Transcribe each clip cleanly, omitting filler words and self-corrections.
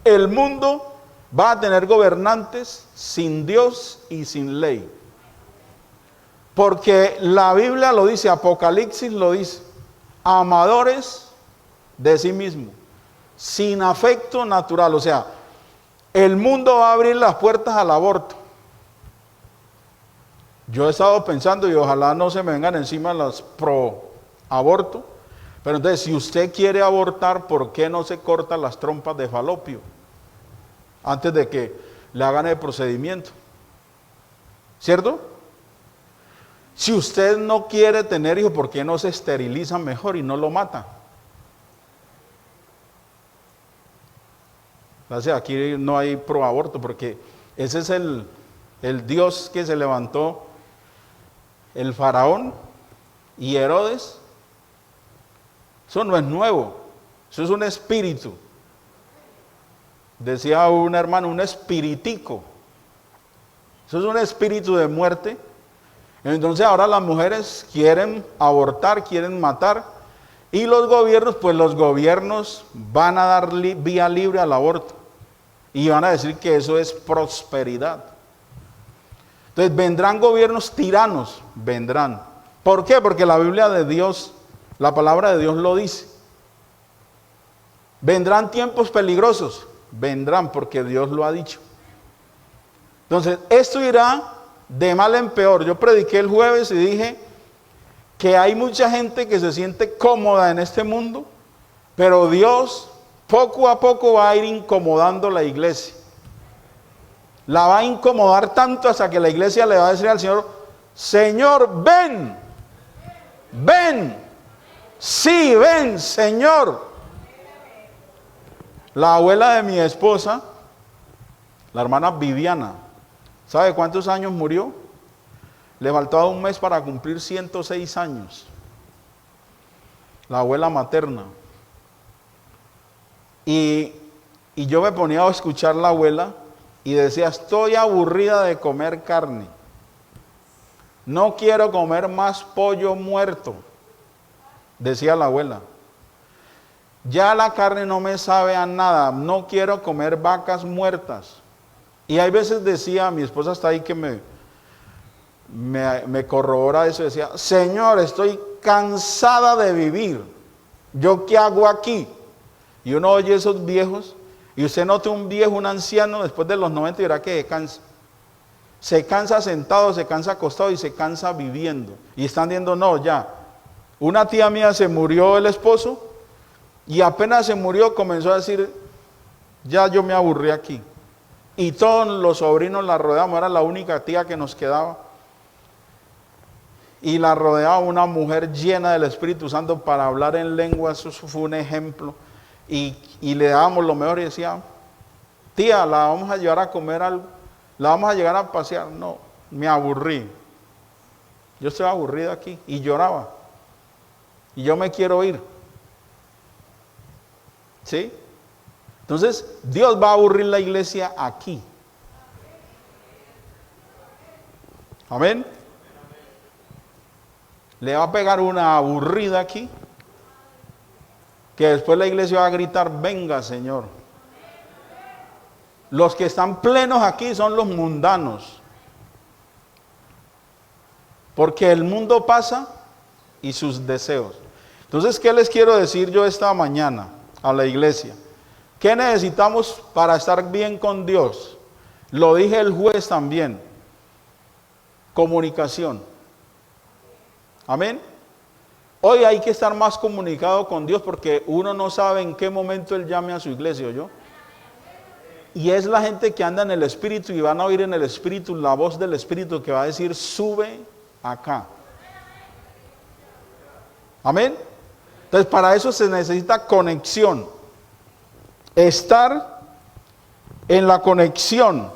El mundo va a tener gobernantes sin Dios y sin ley. Porque la Biblia lo dice, Apocalipsis lo dice, amadores de sí mismo, sin afecto natural. O sea, el mundo va a abrir las puertas al aborto. Yo he estado pensando, y ojalá no se me vengan encima las pro aborto, pero entonces si usted quiere abortar, ¿por qué no se corta las trompas de falopio antes de que le hagan el procedimiento? ¿Cierto? Si usted no quiere tener hijos, ¿por qué no se esteriliza mejor y no lo mata? Entonces aquí no hay pro aborto, porque ese es el Dios que se levantó el faraón y Herodes. Eso no es nuevo, eso es un espíritu. Decía un hermano, un espiritico. Eso es un espíritu de muerte. Entonces ahora las mujeres quieren abortar, quieren matar, y los gobiernos, pues los gobiernos van a dar vía libre al aborto y van a decir que eso es prosperidad. Entonces vendrán gobiernos tiranos, vendrán. ¿Por qué? Porque la Biblia de Dios, la palabra de Dios lo dice. Vendrán tiempos peligrosos, vendrán porque Dios lo ha dicho. Entonces esto irá de mal en peor. Yo prediqué el jueves y dije que hay mucha gente que se siente cómoda en este mundo, pero Dios poco a poco va a ir incomodando la iglesia. La va a incomodar tanto hasta que la iglesia le va a decir al Señor, Señor, ven, ven, sí, ven, Señor. La abuela de mi esposa, la hermana Viviana, ¿sabe cuántos años murió? Le faltaba un mes para cumplir 106 años. La abuela materna. Y yo me ponía a escuchar a la abuela y decía, estoy aburrida de comer carne. No quiero comer más pollo muerto, decía la abuela. Ya la carne no me sabe a nada, no quiero comer vacas muertas. Y hay veces decía, mi esposa está ahí que me corrobora eso, decía, Señor, estoy cansada de vivir, ¿yo qué hago aquí? Y uno oye esos viejos, y usted nota un viejo, un anciano, después de los 90 y verá que se cansa. Se cansa sentado, se cansa acostado y se cansa viviendo. Y están diciendo, no, ya. Una tía mía se murió el esposo, y apenas se murió comenzó a decir, ya yo me aburrí aquí. Y todos los sobrinos la rodeamos, era la única tía que nos quedaba. Y la rodeaba una mujer llena del Espíritu Santo para hablar en lengua, eso fue un ejemplo. Y le dábamos lo mejor y decía, tía, la vamos a llevar a comer algo, la vamos a llevar a pasear. No, me aburrí. Yo estoy aburrido aquí. Y lloraba. Y yo me quiero ir. ¿Sí? Entonces, Dios va a aburrir la iglesia aquí. Amén. Le va a pegar una aburrida aquí, que después la iglesia va a gritar, venga Señor. Los que están plenos aquí son los mundanos. Porque el mundo pasa y sus deseos. Entonces, ¿qué les quiero decir yo esta mañana a la iglesia? ¿Qué necesitamos para estar bien con Dios? Lo dije el jueves también. Comunicación. Amén. Hoy hay que estar más comunicado con Dios porque uno no sabe en qué momento Él llame a su iglesia, ¿oyó? Y es la gente que anda en el Espíritu y van a oír en el Espíritu la voz del Espíritu que va a decir, sube acá. Amén. Entonces para eso se necesita conexión. Estar en la conexión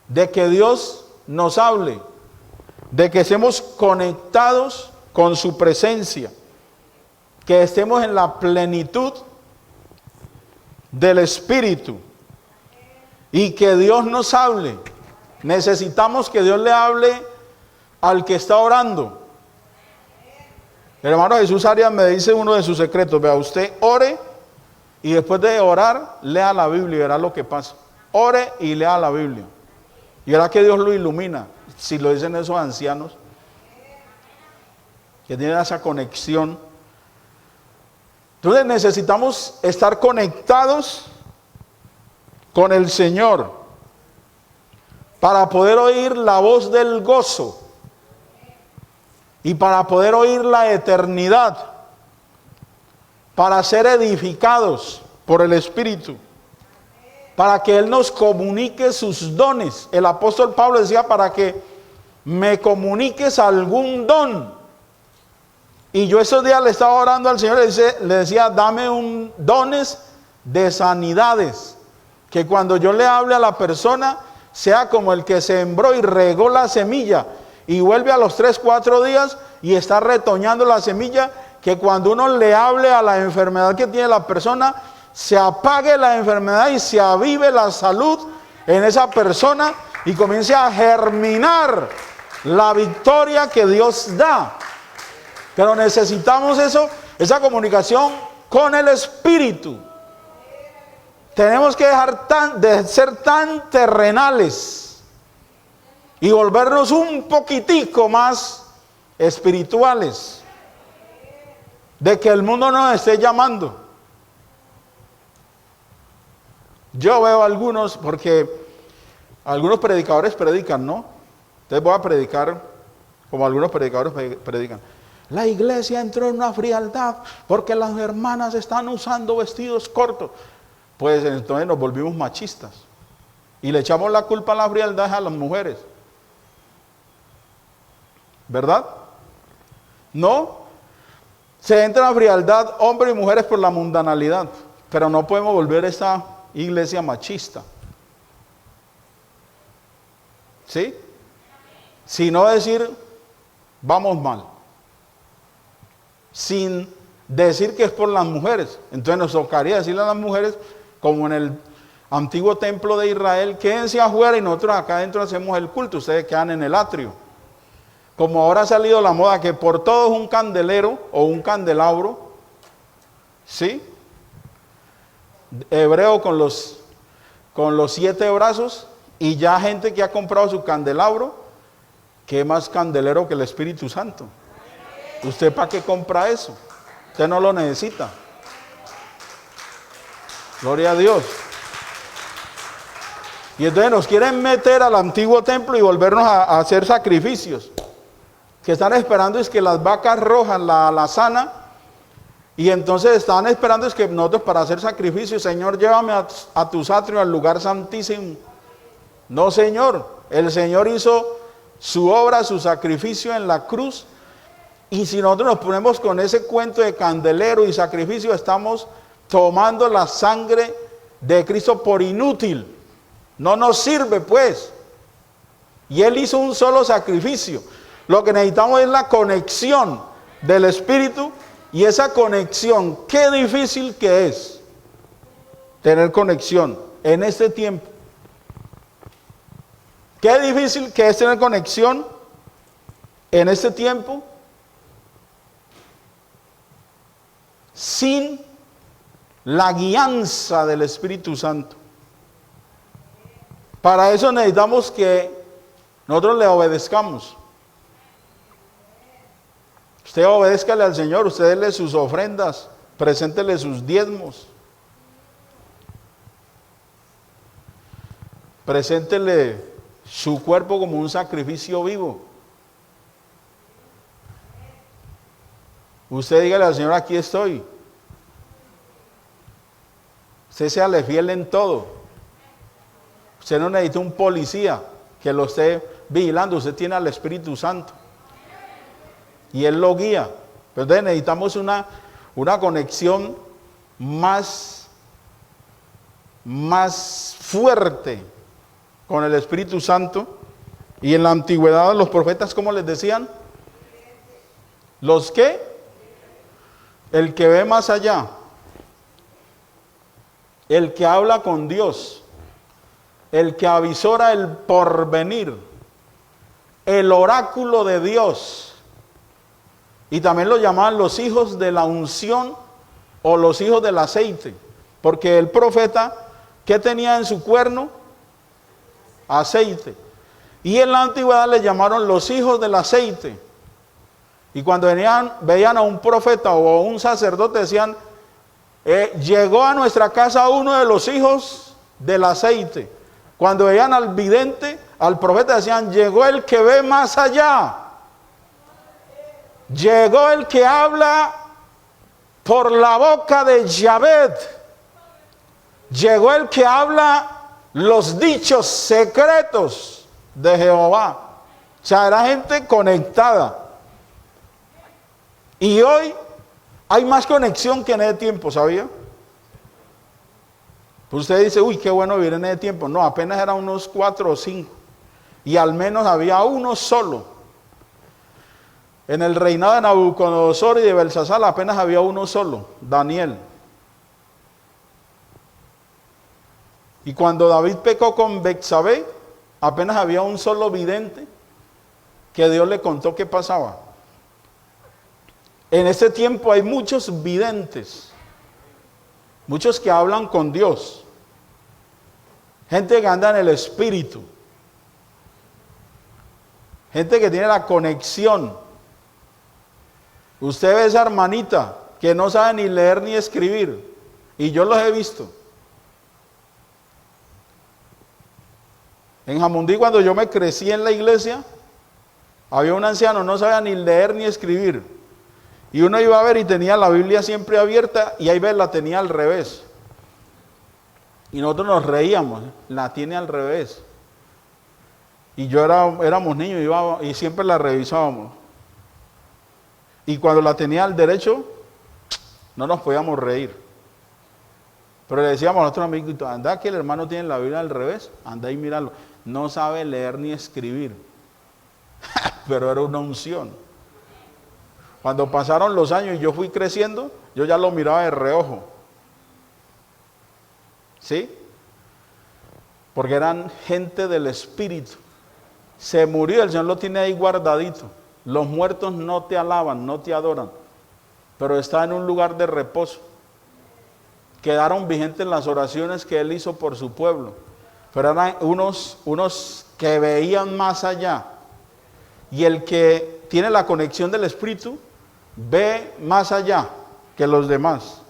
de que Dios nos hable, de que estemos conectados con su presencia, que estemos en la plenitud del Espíritu y que Dios nos hable. Necesitamos que Dios le hable al que está orando. El hermano Jesús Arias me dice uno de sus secretos, vea, usted ore Y después de orar, lea la Biblia y verá lo que pasa. Ore y lea la Biblia. Y verá que Dios lo ilumina. Si lo dicen esos ancianos, que tienen esa conexión. Entonces necesitamos estar conectados con el Señor para poder oír la voz del gozo y para poder oír la eternidad, para ser edificados por el Espíritu, para que Él nos comunique sus dones. El apóstol Pablo decía, para que me comuniques algún don. Y yo esos días le estaba orando al Señor, le decía, dame dones de sanidades, que cuando yo le hable a la persona, sea como el que sembró y regó la semilla, y vuelve a los 3, 4 días y está retoñando la semilla, que cuando uno le hable a la enfermedad que tiene la persona, se apague la enfermedad y se avive la salud en esa persona y comience a germinar la victoria que Dios da. Pero necesitamos esa comunicación con el Espíritu. Tenemos que dejar de ser tan terrenales y volvernos un poquitico más espirituales, de que el mundo nos esté llamando. Yo veo algunos, porque algunos predicadores predican, ¿no? Entonces voy a predicar como algunos predicadores predican. La iglesia entró en una frialdad porque las hermanas están usando vestidos cortos. Pues entonces nos volvimos machistas y le echamos la culpa a la frialdad a las mujeres, ¿verdad? No, se entra en la frialdad hombres y mujeres por la mundanalidad, pero no podemos volver a esta iglesia machista, ¿sí? Sino decir, vamos mal, sin decir que es por las mujeres. Entonces nos tocaría decirle a las mujeres, como en el antiguo templo de Israel, quédense afuera y nosotros acá adentro hacemos el culto, ustedes quedan en el atrio. Como ahora ha salido la moda que por todo es un candelero o un candelabro, ¿sí? Hebreo con los 7 brazos, y ya gente que ha comprado su candelabro, ¿qué más candelero que el Espíritu Santo? ¿Usted para qué compra eso? Usted no lo necesita. Gloria a Dios. Y entonces nos quieren meter al antiguo templo y volvernos a hacer sacrificios. Que están esperando es que las vacas rojas, la sana, y entonces están esperando es que nosotros para hacer sacrificios, Señor, llévame a tus atrios, al lugar santísimo. No, Señor, el Señor hizo su obra, su sacrificio en la cruz, y si nosotros nos ponemos con ese cuento de candelero y sacrificio, estamos tomando la sangre de Cristo por inútil. No nos sirve, pues. Y Él hizo un solo sacrificio. Lo que necesitamos es la conexión del Espíritu, y esa conexión, qué difícil que es tener conexión en este tiempo. Qué difícil que es tener conexión en este tiempo sin la guianza del Espíritu Santo. Para eso necesitamos que nosotros le obedezcamos. Usted obedézcale al Señor, usted déle sus ofrendas, preséntele sus diezmos, preséntele su cuerpo como un sacrificio vivo. Usted dígale al Señor, aquí estoy. Usted séale fiel en todo. Usted no necesita un policía que lo esté vigilando, usted tiene al Espíritu Santo. Y Él lo guía. Pero entonces necesitamos una conexión más fuerte con el Espíritu Santo. Y en la antigüedad los profetas, ¿cómo les decían? ¿Los qué? El que ve más allá. El que habla con Dios. El que avisora el porvenir. El oráculo de Dios. Y también lo llamaban los hijos de la unción o los hijos del aceite. Porque el profeta, ¿qué tenía en su cuerno? Aceite. Y en la antigüedad le llamaron los hijos del aceite. Y cuando veían a un profeta o a un sacerdote decían, llegó a nuestra casa uno de los hijos del aceite. Cuando veían al vidente, al profeta decían, llegó el que ve más allá. Llegó el que habla por la boca de Yahvé. Llegó el que habla los dichos secretos de Jehová. O sea, era gente conectada. Y hoy hay más conexión que en ese tiempo, ¿sabía? Pues usted dice, uy, qué bueno vivir en ese tiempo. No, apenas eran unos 4 o 5. Y al menos había uno solo. En el reinado de Nabucodonosor y de Belsasar apenas había uno solo, Daniel. Y cuando David pecó con Betsabé, apenas había un solo vidente que Dios le contó qué pasaba. En este tiempo hay muchos videntes, muchos que hablan con Dios, gente que anda en el Espíritu, gente que tiene la conexión. Usted ve esa hermanita que no sabe ni leer ni escribir, y yo los he visto. En Jamundí, cuando yo me crecí en la iglesia, había un anciano, no sabía ni leer ni escribir. Y uno iba a ver y tenía la Biblia siempre abierta y ahí la tenía al revés. Y nosotros nos reíamos, la tiene al revés. Y éramos niños y siempre la revisábamos. Y cuando la tenía al derecho, no nos podíamos reír. Pero le decíamos a nuestro amiguito, anda que el hermano tiene la Biblia al revés, anda y míralo. No sabe leer ni escribir. Pero era una unción. Cuando pasaron los años y yo fui creciendo, yo ya lo miraba de reojo. ¿Sí? Porque eran gente del Espíritu. Se murió, el Señor lo tiene ahí guardadito. Los muertos no te alaban, no te adoran, pero está en un lugar de reposo. Quedaron vigentes las oraciones que Él hizo por su pueblo, pero eran unos que veían más allá. Y el que tiene la conexión del Espíritu ve más allá que los demás.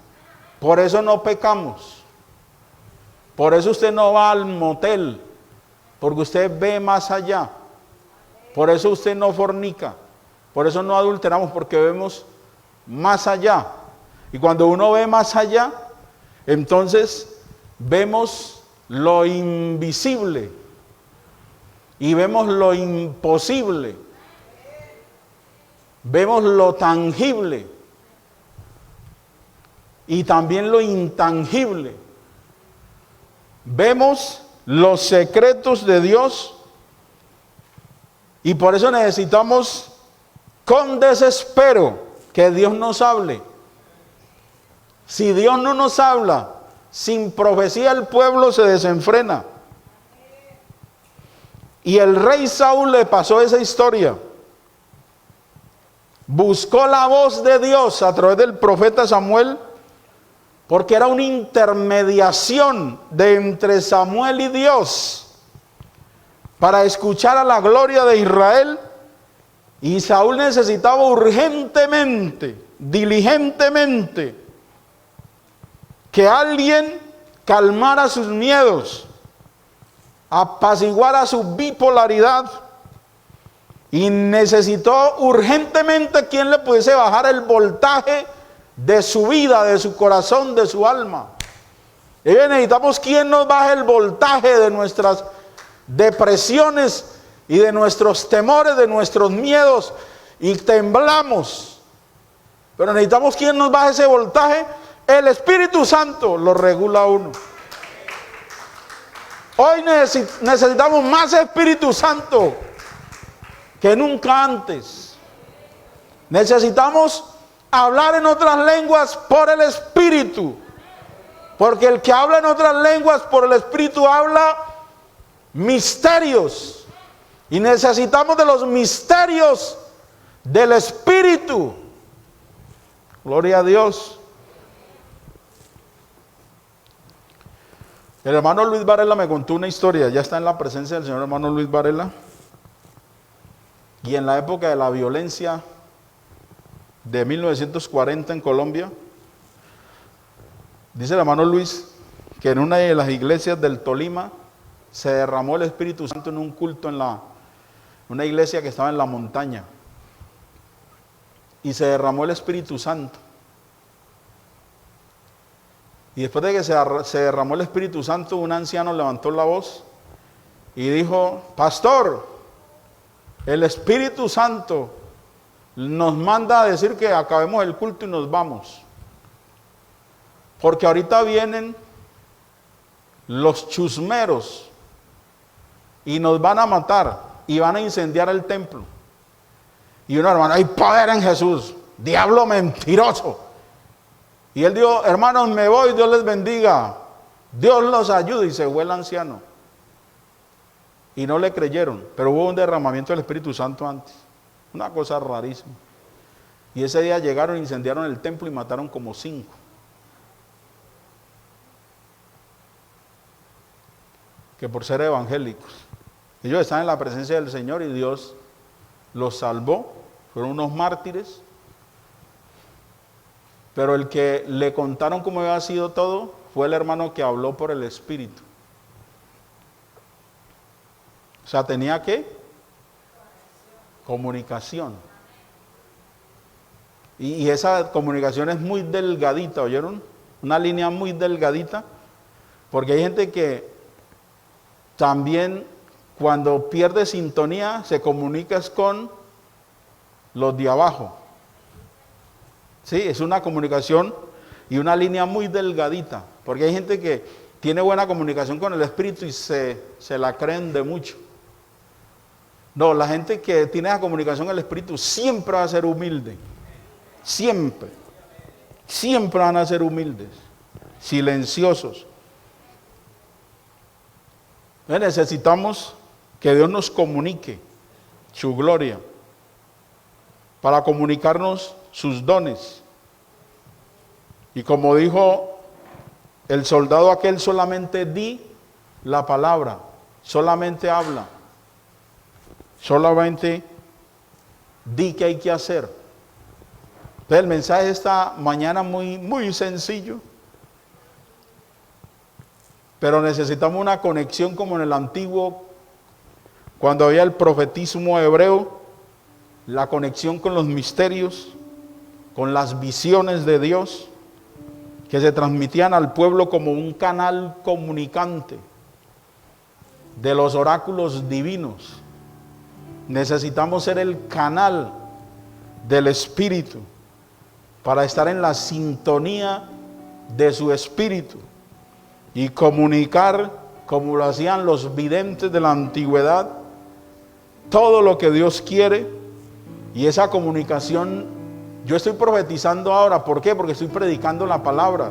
Por eso no pecamos. Por eso usted no va al motel, porque usted ve más allá. Por eso usted no fornica. Por eso no adulteramos, porque vemos más allá. Y cuando uno ve más allá, entonces vemos lo invisible y vemos lo imposible. Vemos lo tangible y también lo intangible. Vemos los secretos de Dios y por eso necesitamos con desespero que Dios nos hable. Si Dios no nos habla, sin profecía el pueblo se desenfrena. Y el rey Saúl le pasó esa historia. Buscó la voz de Dios a través del profeta Samuel, porque era una intermediación de entre Samuel y Dios para escuchar a la gloria de Israel. Y Saúl necesitaba urgentemente, diligentemente, que alguien calmara sus miedos, apaciguara su bipolaridad. Y necesitó urgentemente quien le pudiese bajar el voltaje de su vida, de su corazón, de su alma. Y necesitamos quien nos baje el voltaje de nuestras depresiones y de nuestros temores, de nuestros miedos, y temblamos. Pero necesitamos quien nos baje ese voltaje. El Espíritu Santo lo regula a uno. Hoy necesitamos más Espíritu Santo que nunca antes. Necesitamos hablar en otras lenguas por el Espíritu, porque el que habla en otras lenguas por el Espíritu habla misterios, y necesitamos de los misterios del Espíritu. Gloria a Dios. El hermano Luis Varela me contó una historia, ya está en la presencia del señor hermano Luis Varela, y en la época de la violencia de 1940 en Colombia, dice el hermano Luis que en una de las iglesias del Tolima se derramó el Espíritu Santo en un culto en una iglesia que estaba en la montaña, y se derramó el Espíritu Santo. Y después de que se derramó el Espíritu Santo, un anciano levantó la voz y dijo: pastor, el Espíritu Santo nos manda a decir que acabemos el culto y nos vamos, porque ahorita vienen los chusmeros y nos van a matar y van a incendiar el templo. Y una hermana: hay poder en Jesús, diablo mentiroso. Y él dijo: hermanos, me voy, Dios les bendiga, Dios los ayude. Y se fue el anciano. Y no le creyeron, pero hubo un derramamiento del Espíritu Santo antes. Una cosa rarísima. Y ese día llegaron, incendiaron el templo y mataron como 5. Que por ser evangélicos. Ellos están en la presencia del Señor y Dios los salvó. Fueron unos mártires. Pero el que le contaron cómo había sido todo fue el hermano que habló por el Espíritu. O sea, tenía ¿qué? Comunicación. Y esa comunicación es muy delgadita, ¿oyeron? Una línea muy delgadita, porque hay gente que también cuando pierde sintonía se comunica con los de abajo. Sí, es una comunicación y una línea muy delgadita, porque hay gente que tiene buena comunicación con el Espíritu y se la creen de mucho. No, la gente que tiene esa comunicación con el Espíritu siempre va a ser humilde. Siempre. Siempre van a ser humildes, silenciosos. Necesitamos que Dios nos comunique su gloria, para comunicarnos sus dones. Y como dijo el soldado aquel, solamente di la palabra, solamente habla, solamente di qué hay que hacer. Entonces el mensaje de esta mañana muy sencillo, pero necesitamos una conexión como en el antiguo, cuando había el profetismo hebreo, la conexión con los misterios, con las visiones de Dios, que se transmitían al pueblo como un canal comunicante de los oráculos divinos. Necesitamos ser el canal del Espíritu para estar en la sintonía de su Espíritu y comunicar, como lo hacían los videntes de la antigüedad, todo lo que Dios quiere. Y esa comunicación, yo estoy profetizando ahora. ¿Por qué? Porque estoy predicando la palabra.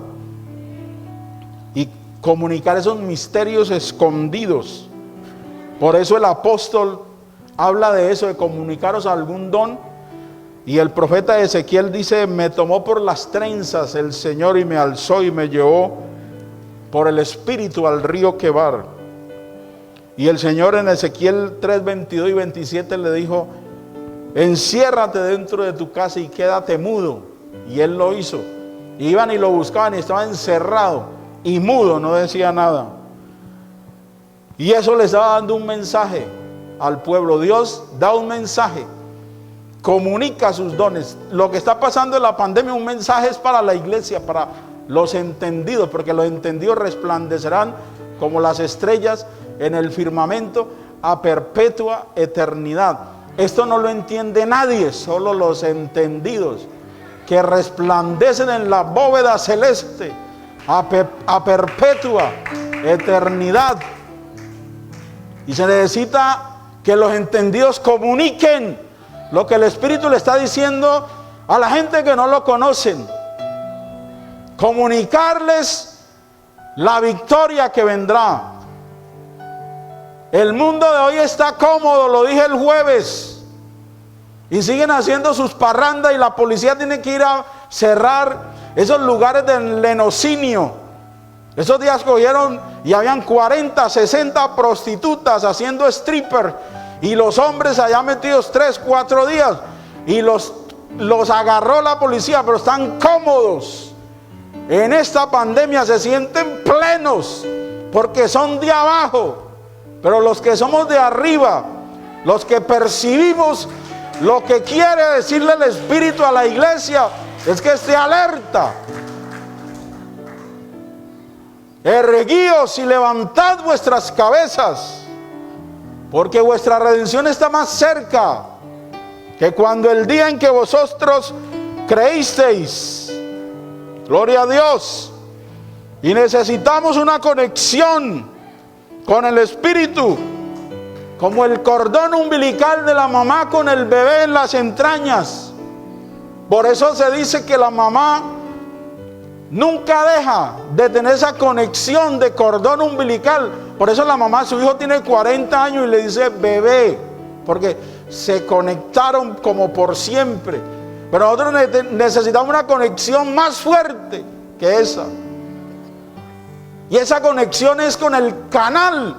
Y comunicar esos misterios escondidos. Por eso el apóstol habla de eso, de comunicaros algún don. Y el profeta Ezequiel dice: me tomó por las trenzas el Señor y me alzó y me llevó por el Espíritu al río Quebar. Y el Señor en Ezequiel 3, 22 y 27 le dijo: enciérrate dentro de tu casa y quédate mudo. Y él lo hizo. Y iban y lo buscaban y estaba encerrado y mudo, no decía nada. Y eso le estaba dando un mensaje al pueblo. Dios da un mensaje, comunica sus dones. Lo que está pasando en la pandemia, un mensaje es para la iglesia, para los entendidos, porque los entendidos resplandecerán como las estrellas en el firmamento a perpetua eternidad. Esto no lo entiende nadie, solo los entendidos, que resplandecen en la bóveda celeste a perpetua eternidad. Y se necesita que los entendidos comuniquen lo que el Espíritu le está diciendo a la gente que no lo conocen. Comunicarles la victoria que vendrá. El mundo de hoy está cómodo, lo dije el jueves, y siguen haciendo sus parrandas y la policía tiene que ir a cerrar esos lugares del lenocinio, Esos días cogieron y habían 40, 60 prostitutas haciendo stripper, y los hombres allá metidos 3, 4 días, y los agarró la policía, pero están cómodos. En esta pandemia se sienten plenos porque son de abajo, pero los que somos de arriba, los que percibimos lo que quiere decirle el Espíritu a la iglesia, es que esté alerta. Erguíos y levantad vuestras cabezas, porque vuestra redención está más cerca que cuando el día en que vosotros creísteis. Gloria a Dios. Y necesitamos una conexión con el Espíritu, como el cordón umbilical de la mamá con el bebé en las entrañas. Por eso se dice que la mamá nunca deja de tener esa conexión de cordón umbilical. Por eso la mamá, su hijo tiene 40 años y le dice bebé, porque se conectaron como por siempre. Pero nosotros necesitamos una conexión más fuerte que esa. Y esa conexión es con el canal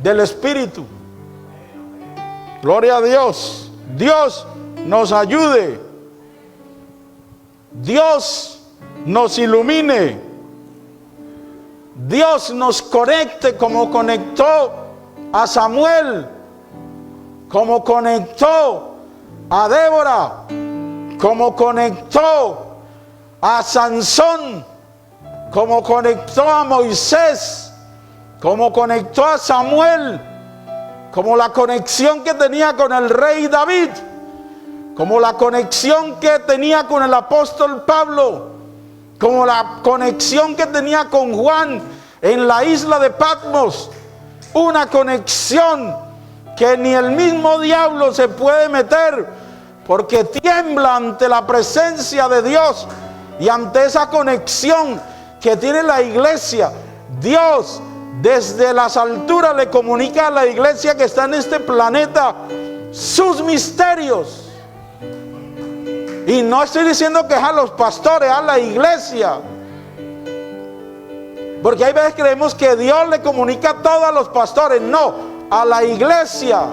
del Espíritu. Gloria a Dios. Dios nos ayude. Dios nos ilumine. Dios nos conecte como conectó a Samuel, como conectó a Débora, como conectó a Sansón, como conectó a Moisés, como conectó a Samuel, como la conexión que tenía con el rey David, como la conexión que tenía con el apóstol Pablo, como la conexión que tenía con Juan en la isla de Patmos. Una conexión que ni el mismo diablo se puede meter, porque tiembla ante la presencia de Dios y ante esa conexión que tiene la iglesia. Dios desde las alturas le comunica a la iglesia que está en este planeta sus misterios. Y no estoy diciendo que es a los pastores, a la iglesia, porque hay veces creemos que Dios le comunica todo a los pastores. No, a la iglesia,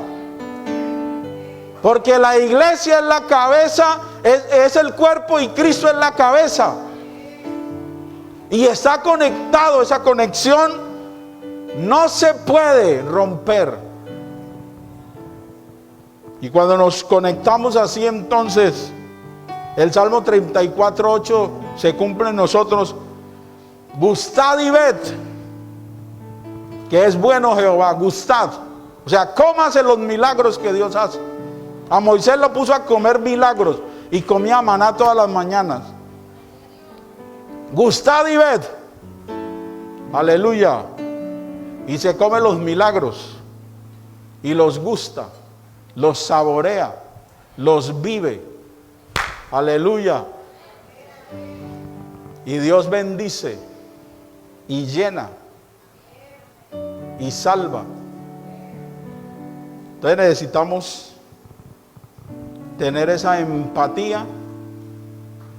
porque la iglesia es la cabeza, es el cuerpo, y Cristo es la cabeza, y está conectado. Esa conexión no se puede romper. Y cuando nos conectamos así, entonces el Salmo 34:8 se cumple en nosotros. Gustad y ved que es bueno Jehová. Gustad, o sea, cómase los milagros que Dios hace. A Moisés lo puso a comer milagros y comía maná todas las mañanas. Gustad y ved, aleluya, y se come los milagros y los gusta, los saborea, los vive, aleluya. Y Dios bendice y llena y salva. Entonces necesitamos tener esa empatía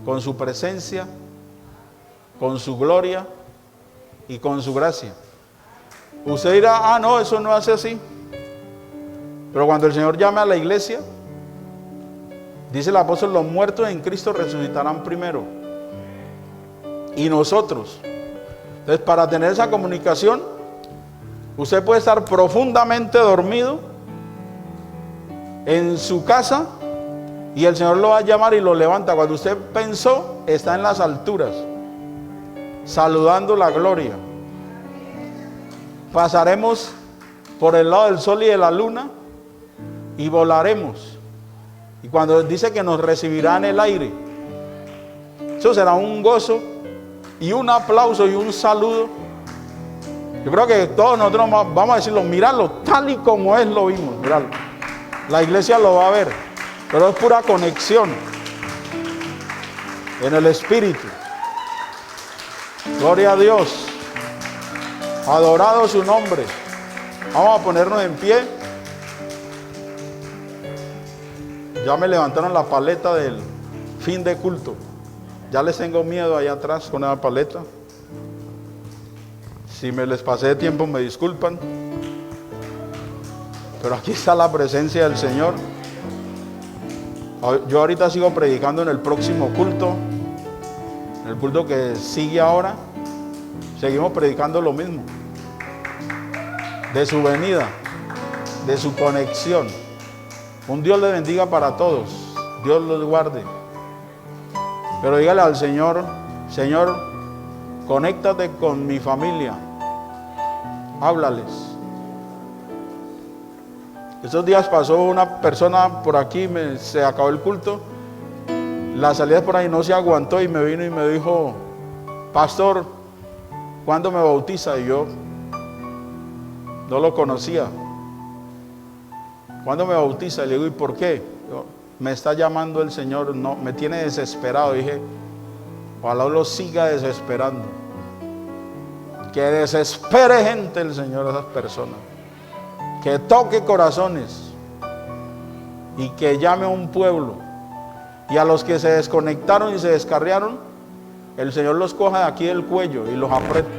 con su presencia, con su gloria y con su gracia. Usted dirá, no, eso no hace así. Pero cuando el Señor llame a la iglesia, dice el apóstol, los muertos en Cristo resucitarán primero, y nosotros. Entonces, para tener esa comunicación, usted puede estar profundamente dormido en su casa y el Señor lo va a llamar y lo levanta. Cuando usted pensó, está en las alturas, saludando la gloria. Pasaremos por el lado del sol y de la luna y volaremos. Y cuando dice que nos recibirá en el aire, eso será un gozo y un aplauso y un saludo. Yo creo que todos nosotros vamos a decirlo, mirarlo tal y como es, lo vimos, mirarlo. La iglesia lo va a ver, pero es pura conexión en el Espíritu. Gloria a Dios. Adorado su nombre. Vamos a ponernos en pie. Ya me levantaron la paleta del fin de culto. Ya les tengo miedo allá atrás con la paleta. Si me les pasé de tiempo, me disculpan. Pero aquí está la presencia del Señor. Yo ahorita sigo predicando en el próximo culto, en el culto que sigue ahora. Seguimos predicando lo mismo. De su venida, de su conexión. Un Dios les bendiga para todos. Dios los guarde. Pero dígale al Señor: Señor, conéctate con mi familia. Háblales. Estos días pasó una persona por aquí, se acabó el culto. La salida por ahí no se aguantó y me vino y me dijo: pastor, ¿cuándo me bautiza? Y yo no lo conocía. ¿Cuándo me bautiza? Y le digo: ¿y por qué? Me está llamando el Señor, no, me tiene desesperado. Dije: ojalá lo siga desesperando. Que desespere gente el Señor a esas personas. Que toque corazones. Y que llame a un pueblo. Y a los que se desconectaron y se descarriaron, el Señor los coja de aquí del cuello y los apriete.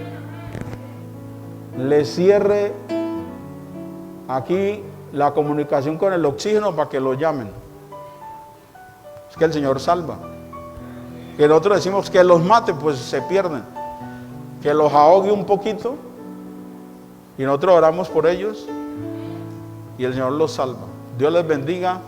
Le cierre aquí la comunicación con el oxígeno para que lo llamen. Es que el Señor salva. Que nosotros decimos que los mate, pues se pierden. Que los ahogue un poquito y nosotros oramos por ellos y el Señor los salva. Dios les bendiga.